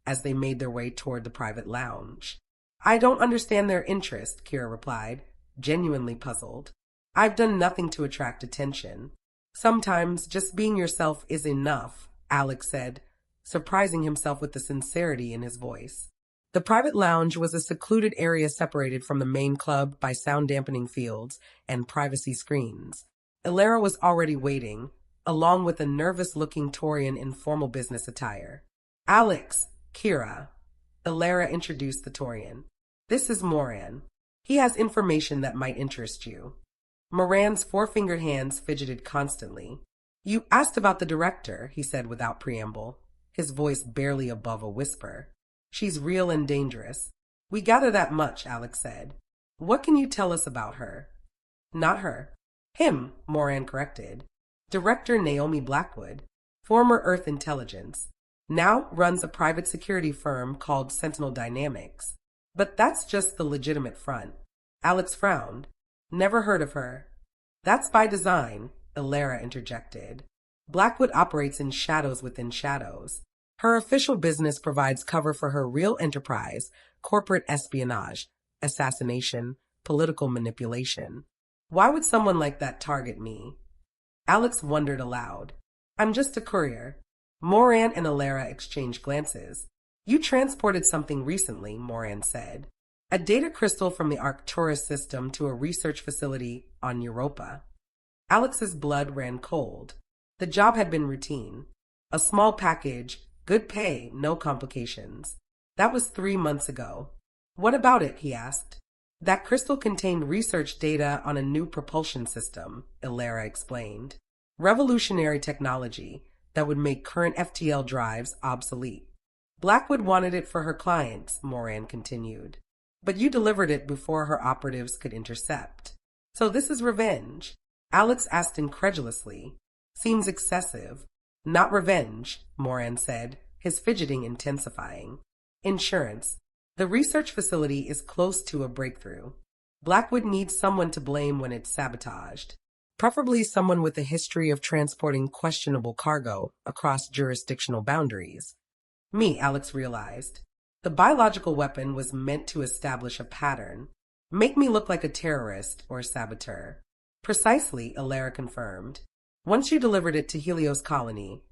as they made their way toward the private lounge. I don't understand their interest, Kira replied, genuinely puzzled. I've done nothing to attract attention. Sometimes just being yourself is enough, Alex said, surprising himself with the sincerity in his voice. The private lounge was a secluded area separated from the main club by sound-dampening fields and privacy screens. Ilera was already waiting, along with a nervous-looking Taurian in formal business attire. Alex, Kira. Ilera introduced the Taurian. This is Moran. He has information that might interest you. Moran's four-fingered hands fidgeted constantly. You asked about the Director, he said without preamble, his voice barely above a whisper. She's real and dangerous. We gather that much, Alex said. What can you tell us about her? Not her. Him, Moran corrected. Director Naomi Blackwood, former Earth Intelligence, now runs a private security firm called Sentinel Dynamics. But that's just the legitimate front. Alex frowned. Never heard of her. That's by design, Ilera interjected. Blackwood operates in shadows within shadows. Her official business provides cover for her real enterprise, corporate espionage, assassination, political manipulation. Why would someone like that target me? Alex wondered aloud. I'm just a courier. Moran and Ilera exchanged glances. You transported something recently, Moran said. A data crystal from the Arcturus system to a research facility on Europa. Alex's blood ran cold. The job had been routine. A small package, good pay, no complications. That was 3 months ago. What about it? He asked. That crystal contained research data on a new propulsion system, Ilera explained. Revolutionary technology that would make current FTL drives obsolete. Blackwood wanted it for her clients, Moran continued. But you delivered it before her operatives could intercept. So this is revenge? Alex asked incredulously. Seems excessive. Not revenge, Moran said, his fidgeting intensifying. Insurance. The research facility is close to a breakthrough. Blackwood needs someone to blame when it's sabotaged. Preferably someone with a history of transporting questionable cargo across jurisdictional boundaries. Me, Alex realized. The biological weapon was meant to establish a pattern. Make me look like a terrorist or saboteur. Precisely, Ilera confirmed. Once you delivered it to Helios Colony,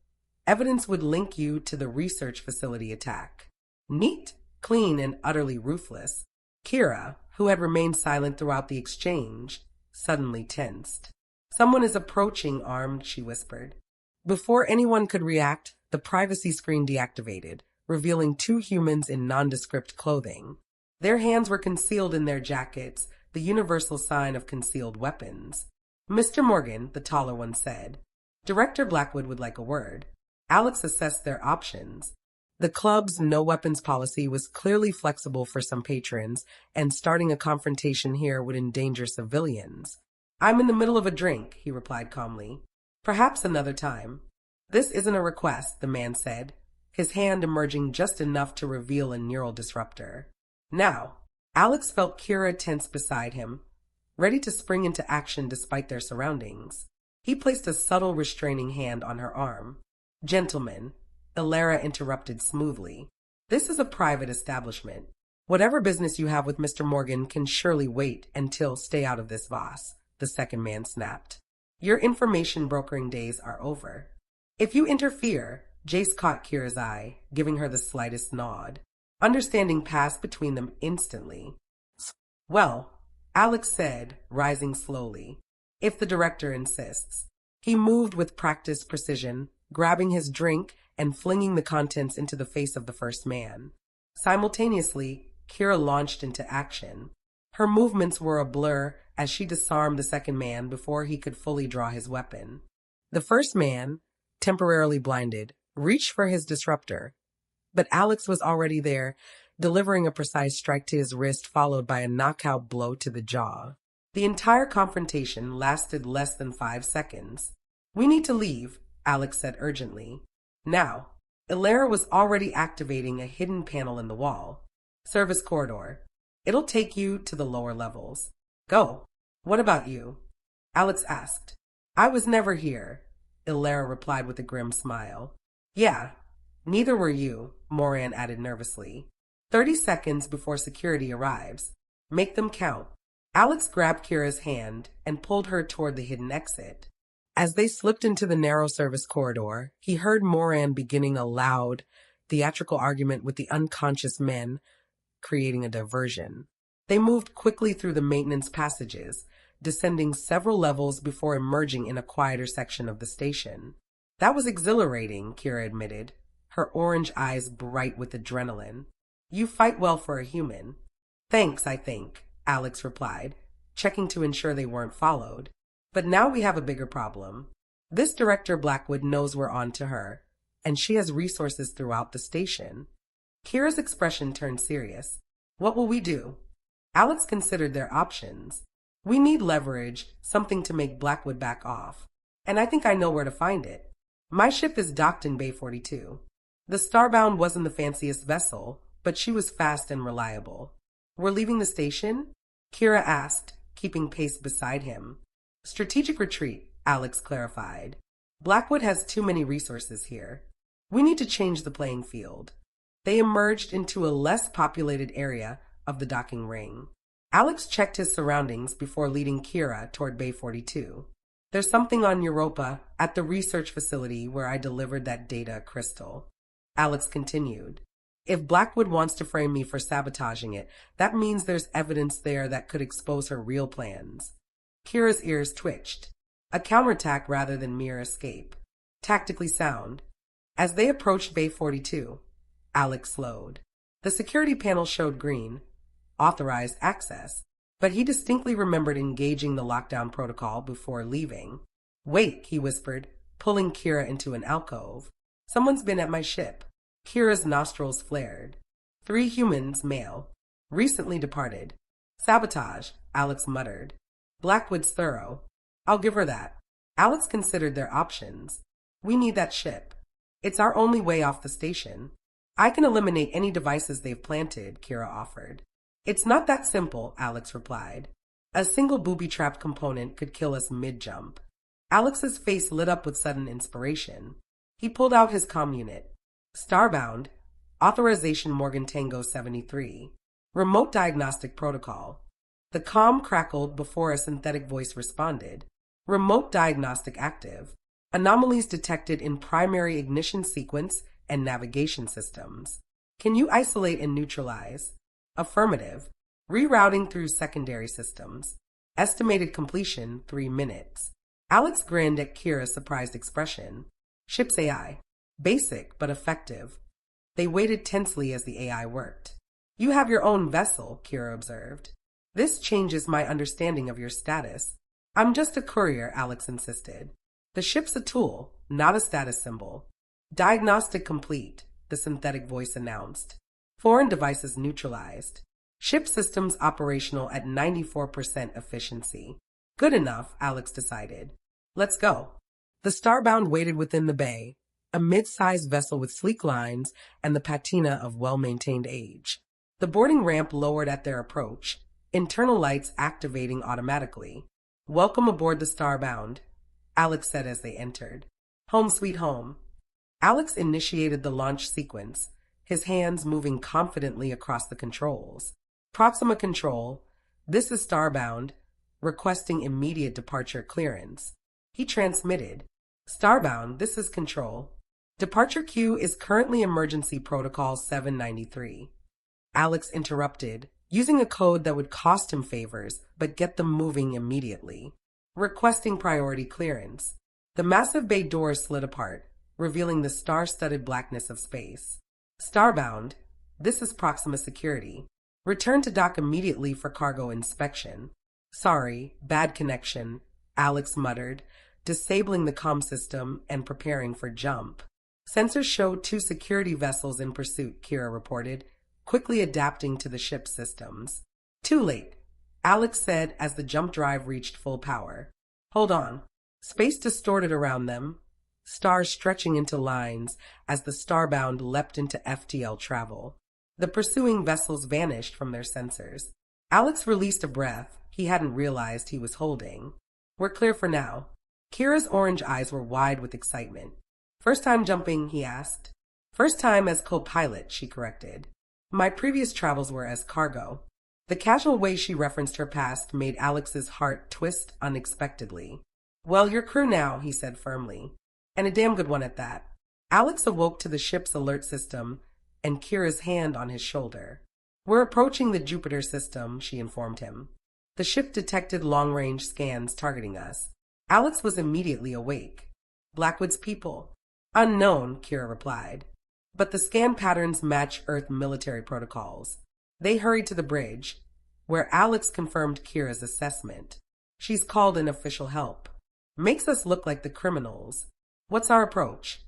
evidence would link you to the research facility attack. Neat, clean, and utterly ruthless. Kira, who had remained silent throughout the exchange, suddenly tensed. Someone is approaching armed, she whispered. Before anyone could react, the privacy screen deactivated, revealing 2 humans in nondescript clothing. Their hands were concealed in their jackets, the universal sign of concealed weapons. Mr. Morgan, the taller one said. Director Blackwood would like a word. Alex assessed their options. The club's no-weapons policy was clearly flexible for some patrons, and starting a confrontation here would endanger civilians. "I'm in the middle of a drink," he replied calmly. "Perhaps another time." "This isn't a request," the man said, his hand emerging just enough to reveal a neural disruptor. "Now." Alex felt Kira tense beside him, ready to spring into action despite their surroundings. He placed a subtle restraining hand on her arm. "Gentlemen," Ilera interrupted smoothly, "this is a private establishment. Whatever business you have with Mr. Morgan can surely wait until stay out of this vase," the second man snapped. "Your information brokering days are over." "If you interfere," Jace caught Kira's eye, giving her the slightest nod. Understanding passed between them instantly. "Well," Alex said, rising slowly, "if the director insists." He moved with practiced precision, grabbing his drink and flinging the contents into the face of the first man. Simultaneously, Kira launched into action. Her movements were a blur as she disarmed the second man before he could fully draw his weapon. The first man, temporarily blinded, reached for his disruptor, but Alex was already there, delivering a precise strike to his wrist followed by a knockout blow to the jaw. The entire confrontation lasted less than 5 seconds. "We need to leave," Alex said urgently. Now, Ilera was already activating a hidden panel in the wall. "Service corridor. It'll take you to the lower levels. Go." "What about you?" Alex asked. "I was never here," Ilera replied with a grim smile. "Yeah, neither were you," Moran added nervously. 30 seconds before security arrives. Make them count." Alex grabbed Kira's hand and pulled her toward the hidden exit. As they slipped into the narrow service corridor, he heard Moran beginning a loud, theatrical argument with the unconscious men, creating a diversion. They moved quickly through the maintenance passages, descending several levels before emerging in a quieter section of the station. "That was exhilarating," Kira admitted, her orange eyes bright with adrenaline. "You fight well for a human." "Thanks, I think," Alex replied, checking to ensure they weren't followed. "But now we have a bigger problem. This Director Blackwood knows we're on to her, and she has resources throughout the station." Kira's expression turned serious. "What will we do?" Alex considered their options. "We need leverage, something to make Blackwood back off. And I think I know where to find it. My ship is docked in Bay 42. The Starbound wasn't the fanciest vessel, but she was fast and reliable." "We're leaving the station?" Kira asked, keeping pace beside him. "Strategic retreat," Alex clarified. "Blackwood has too many resources here. We need to change the playing field." They emerged into a less populated area of the docking ring. Alex checked his surroundings before leading Kira toward Bay 42. "There's something on Europa at the research facility where I delivered that data crystal." Alex continued. "If Blackwood wants to frame me for sabotaging it, that means there's evidence there that could expose her real plans." Kira's ears twitched. A counterattack rather than mere escape. Tactically sound. As they approached Bay 42, Alex slowed. The security panel showed green, authorized access, but he distinctly remembered engaging the lockdown protocol before leaving. "Wait," he whispered, pulling Kira into an alcove. "Someone's been at my ship." Kira's nostrils flared. 3 humans, male. Recently departed. "Sabotage," Alex muttered. "Blackwood's thorough. I'll give her that." Alex considered their options. "We need that ship. It's our only way off the station." "I can eliminate any devices they've planted," Kira offered. "It's not that simple," Alex replied. "A single booby-trapped component could kill us mid-jump." Alex's face lit up with sudden inspiration. He pulled out his comm unit. "Starbound, authorization Morgan Tango 73. Remote diagnostic protocol." The comm crackled before a synthetic voice responded. "Remote diagnostic active. Anomalies detected in primary ignition sequence and navigation systems. Can you isolate and neutralize?" "Affirmative. Rerouting through secondary systems. Estimated completion 3 minutes." Alex grinned at Kira's surprised expression. "Ship's AI. Basic, but effective." They waited tensely as the AI worked. "You have your own vessel," Kira observed. "This changes my understanding of your status." "I'm just a courier," Alex insisted. The ship's a tool, not a status symbol. Diagnostic complete, the synthetic voice announced. Foreign devices neutralized. Ship systems operational at 94% efficiency. Good enough, Alex decided. Let's go. The Starbound waited within the bay, a mid-sized vessel with sleek lines and the patina of well-maintained age. The boarding ramp lowered at their approach, internal lights activating automatically. Welcome aboard the Starbound, Alex said as they entered. Home sweet home. Alex initiated the launch sequence, his hands moving confidently across the controls. Proxima Control, this is Starbound, requesting immediate departure clearance. He transmitted. Starbound, this is Control. Departure queue is currently Emergency Protocol 793. Alex interrupted, using a code that would cost him favors but get them moving immediately. Requesting priority clearance. The massive bay doors slid apart, revealing the star-studded blackness of space. Starbound, this is Proxima Security. Return to dock immediately for cargo inspection. Sorry, bad connection, Alex muttered, disabling the comm system and preparing for jump. Sensors showed 2 security vessels in pursuit, Kira reported, quickly adapting to the ship's systems. Too late, Alex said as the jump drive reached full power. Hold on. Space distorted around them, stars stretching into lines as the Starbound leapt into FTL travel. The pursuing vessels vanished from their sensors. Alex released a breath he hadn't realized he was holding. We're clear for now. Kira's orange eyes were wide with excitement. First time jumping, he asked. First time as co-pilot, she corrected. My previous travels were as cargo. The casual way she referenced her past made Alex's heart twist unexpectedly. Well, you're crew now, he said firmly. And a damn good one at that. Alex awoke to the ship's alert system and Kira's hand on his shoulder. We're approaching the Jupiter system, she informed him. The ship detected long-range scans targeting us. Alex was immediately awake. Blackwood's people. Unknown, Kira replied. But the scan patterns match Earth military protocols. They hurried to the bridge, where Alex confirmed Kira's assessment. She's called in official help. Makes us look like the criminals. What's our approach?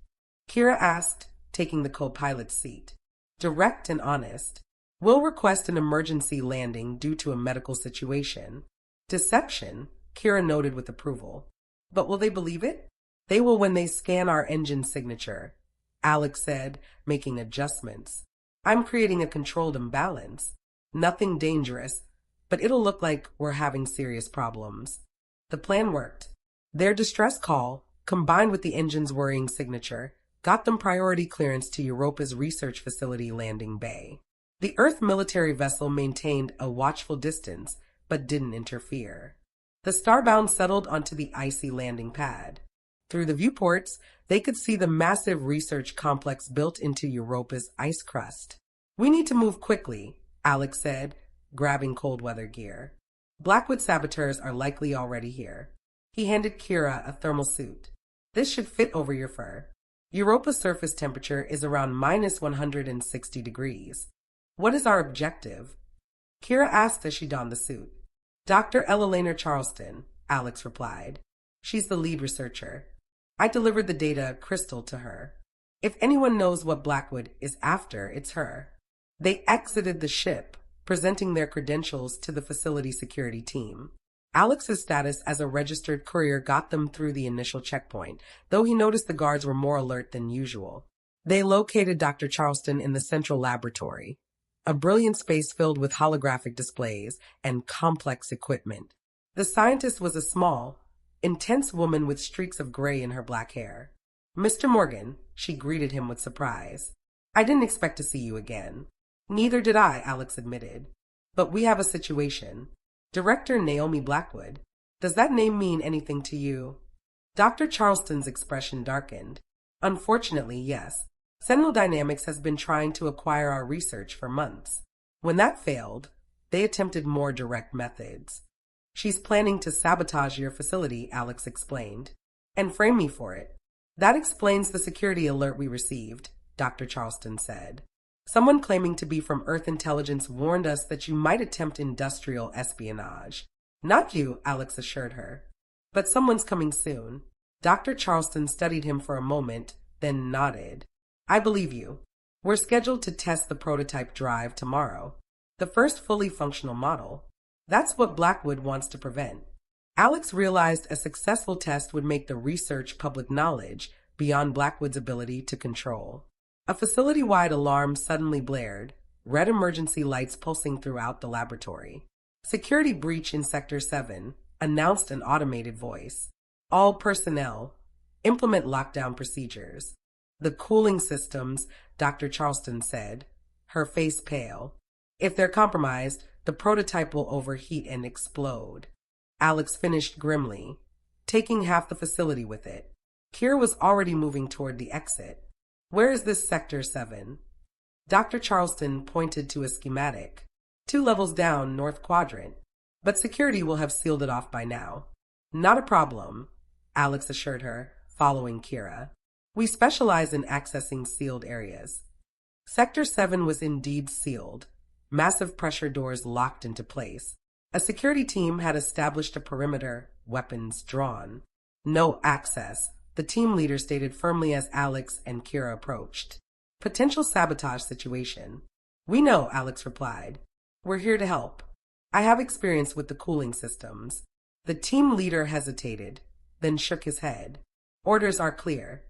Kira asked, taking the co-pilot's seat. Direct and honest. We'll request an emergency landing due to a medical situation. Deception, Kira noted with approval. But will they believe it? They will when they scan our engine signature, Alex said, making adjustments. I'm creating a controlled imbalance. Nothing dangerous, but it'll look like we're having serious problems. The plan worked. Their distress call, combined with the engine's worrying signature, got them priority clearance to Europa's research facility landing bay. The Earth military vessel maintained a watchful distance, but didn't interfere. The Starbound settled onto the icy landing pad. Through the viewports, they could see the massive research complex built into Europa's ice crust. We need to move quickly, Alex said, grabbing cold weather gear. Blackwood saboteurs are likely already here. He handed Kira a thermal suit. This should fit over your fur. Europa's surface temperature is around minus 160 degrees. What is our objective? Kira asked as she donned the suit. Dr. Elena Charleston, Alex replied. She's the lead researcher. I delivered the data crystal to her. If anyone knows what Blackwood is after, it's her. They exited the ship, presenting their credentials to the facility security team. Alex's status as a registered courier got them through the initial checkpoint, though he noticed the guards were more alert than usual. They located Dr. Charleston in the central laboratory, a brilliant space filled with holographic displays and complex equipment. The scientist was a small, intense woman with streaks of gray in her black hair. Mr. Morgan, she greeted him with surprise. I didn't expect to see you again. Neither did I, Alex admitted. But we have a situation. Director Naomi Blackwood. Does that name mean anything to you? Dr. Charleston's expression darkened. Unfortunately, yes. Sentinel Dynamics has been trying to acquire our research for months. When that failed, they attempted more direct methods. She's planning to sabotage your facility, Alex explained, and frame me for it. That explains the security alert we received, Dr. Charleston said. Someone claiming to be from Earth Intelligence warned us that you might attempt industrial espionage. Not you, Alex assured her. But someone's coming soon. Dr. Charleston studied him for a moment, then nodded. I believe you. We're scheduled to test the prototype drive tomorrow. The first fully functional model. That's what Blackwood wants to prevent. Alex realized a successful test would make the research public knowledge beyond Blackwood's ability to control. A facility-wide alarm suddenly blared, red emergency lights pulsing throughout the laboratory. Security breach in Sector 7, announced an automated voice. All personnel, implement lockdown procedures. The cooling systems, Dr. Charleston said, her face pale. If they're compromised, the prototype will overheat and explode. Alex finished grimly, taking half the facility with it. Kira was already moving toward the exit. Where is this Sector 7? Dr. Charleston pointed to a schematic. 2 levels down, north quadrant. But security will have sealed it off by now. Not a problem, Alex assured her, following Kira. We specialize in accessing sealed areas. Sector 7 was indeed sealed. Massive pressure doors locked into place. A security team had established a perimeter, weapons drawn. No access, the team leader stated firmly as Alex and Kira approached. Potential sabotage situation. We know, Alex replied. We're here to help. I have experience with the cooling systems. The team leader hesitated, then shook his head. Orders are clear.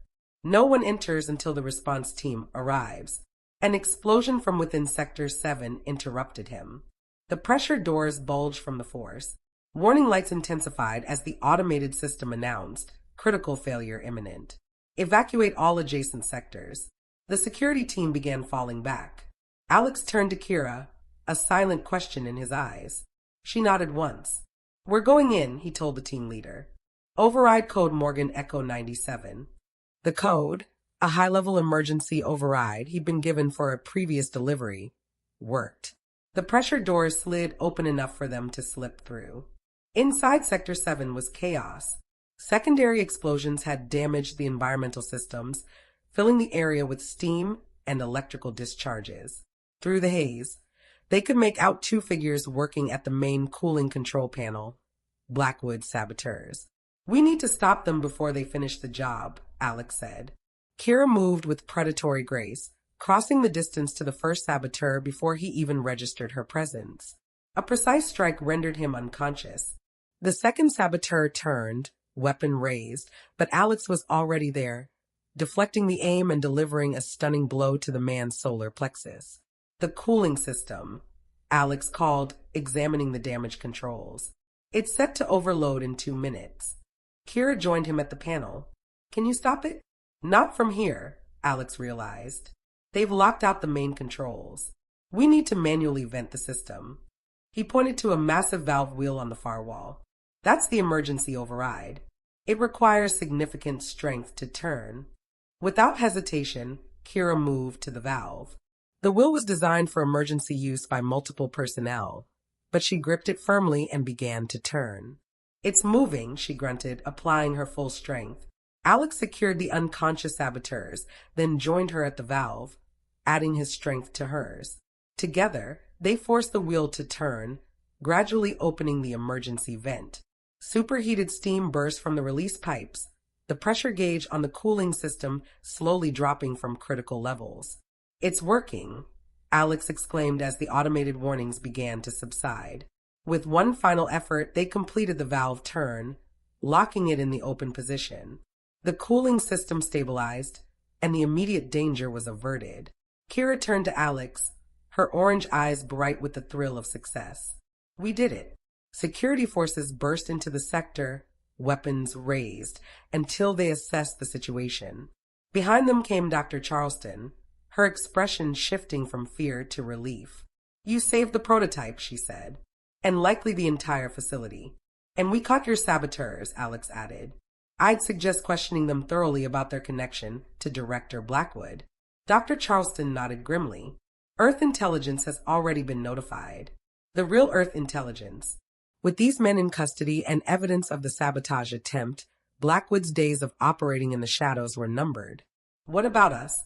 No one enters until the response team arrives. An explosion from within Sector 7 interrupted him. The pressure doors bulged from the force. Warning lights intensified as the automated system announced, critical failure imminent. Evacuate all adjacent sectors. The security team began falling back. Alex turned to Kira, a silent question in his eyes. She nodded once. We're going in, he told the team leader. Override code Morgan Echo 97. The code, a high-level emergency override he'd been given for a previous delivery, worked. The pressure doors slid open enough for them to slip through. Inside Sector 7 was chaos. Secondary explosions had damaged the environmental systems, filling the area with steam and electrical discharges. Through the haze, they could make out 2 figures working at the main cooling control panel. Blackwood saboteurs. We need to stop them before they finish the job, Alex said. Kira moved with predatory grace, crossing the distance to the first saboteur before he even registered her presence. A precise strike rendered him unconscious. The second saboteur turned, weapon raised, but Alex was already there, deflecting the aim and delivering a stunning blow to the man's solar plexus. The cooling system, Alex called, examining the damage controls. It's set to overload in 2 minutes. Kira joined him at the panel. Can you stop it? Not from here, Alex realized. They've locked out the main controls. We need to manually vent the system. He pointed to a massive valve wheel on the far wall. That's the emergency override. It requires significant strength to turn. Without hesitation, Kira moved to the valve. The wheel was designed for emergency use by multiple personnel, but she gripped it firmly and began to turn. It's moving, she grunted, applying her full strength. Alex secured the unconscious saboteurs, then joined her at the valve, adding his strength to hers. Together, they forced the wheel to turn, gradually opening the emergency vent. Superheated steam burst from the release pipes, the pressure gauge on the cooling system slowly dropping from critical levels. It's working, Alex exclaimed as the automated warnings began to subside. With one final effort, they completed the valve turn, locking it in the open position. The cooling system stabilized, and the immediate danger was averted. Kira turned to Alex, her orange eyes bright with the thrill of success. We did it. Security forces burst into the sector, weapons raised, until they assessed the situation. Behind them came Dr. Charleston, her expression shifting from fear to relief. You saved the prototype, she said, and likely the entire facility. And we caught your saboteurs, Alex added. I'd suggest questioning them thoroughly about their connection to Director Blackwood. Dr. Charleston nodded grimly. Earth intelligence has already been notified. The real Earth intelligence. With these men in custody and evidence of the sabotage attempt, Blackwood's days of operating in the shadows were numbered. What about us?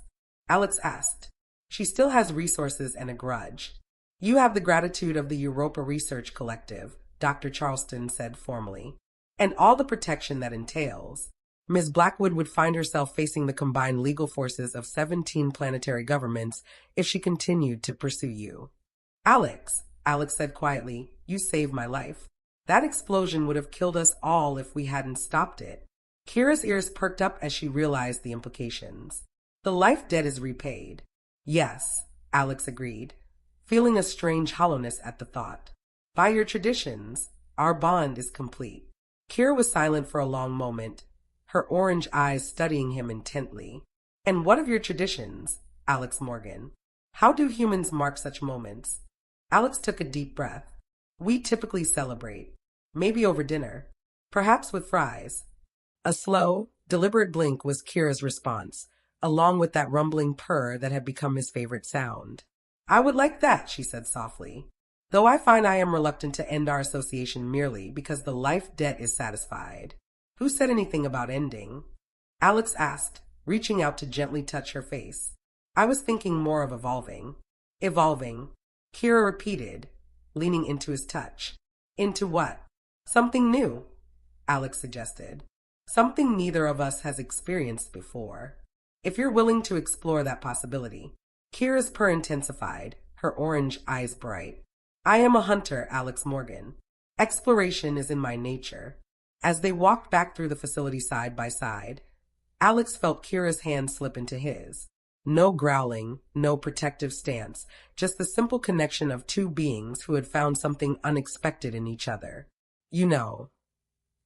Alex asked. She still has resources and a grudge. You have the gratitude of the Europa Research Collective, Dr. Charleston said formally, and all the protection that entails. Ms. Blackwood would find herself facing the combined legal forces of 17 planetary governments if she continued to pursue you. Alex said quietly, you saved my life. That explosion would have killed us all if we hadn't stopped it. Kira's ears perked up as she realized the implications. The life debt is repaid. Yes, Alex agreed, feeling a strange hollowness at the thought. By your traditions, our bond is complete. Kira was silent for a long moment, her orange eyes studying him intently. And what of your traditions, Alex Morgan? How do humans mark such moments? Alex took a deep breath. We typically celebrate, maybe over dinner, perhaps with fries. A slow, deliberate blink was Kira's response, along with that rumbling purr that had become his favorite sound. I would like that, she said softly, though I find I am reluctant to end our association merely because the life debt is satisfied. Who said anything about ending? Alex asked, reaching out to gently touch her face. I was thinking more of evolving. Evolving, Kira repeated, leaning into his touch. Into what? Something new, Alex suggested. Something neither of us has experienced before. If you're willing to explore that possibility. Kira's purr intensified, her orange eyes bright. I am a hunter, Alex Morgan. Exploration is in my nature. As they walked back through the facility side by side, Alex felt Kira's hand slip into his. No growling, no protective stance, just the simple connection of two beings who had found something unexpected in each other. You know,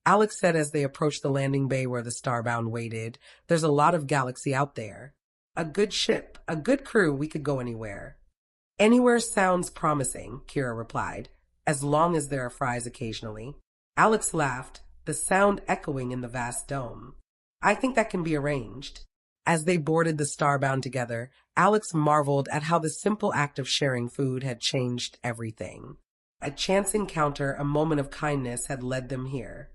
Alex said as they approached the landing bay where the Starbound waited, there's a lot of galaxy out there. A good ship, a good crew, we could go anywhere. Anywhere sounds promising, Kira replied, as long as there are fries occasionally. Alex laughed, the sound echoing in the vast dome. I think that can be arranged. As they boarded the Starbound together, Alex marveled at how the simple act of sharing food had changed everything. A chance encounter, a moment of kindness had led them here.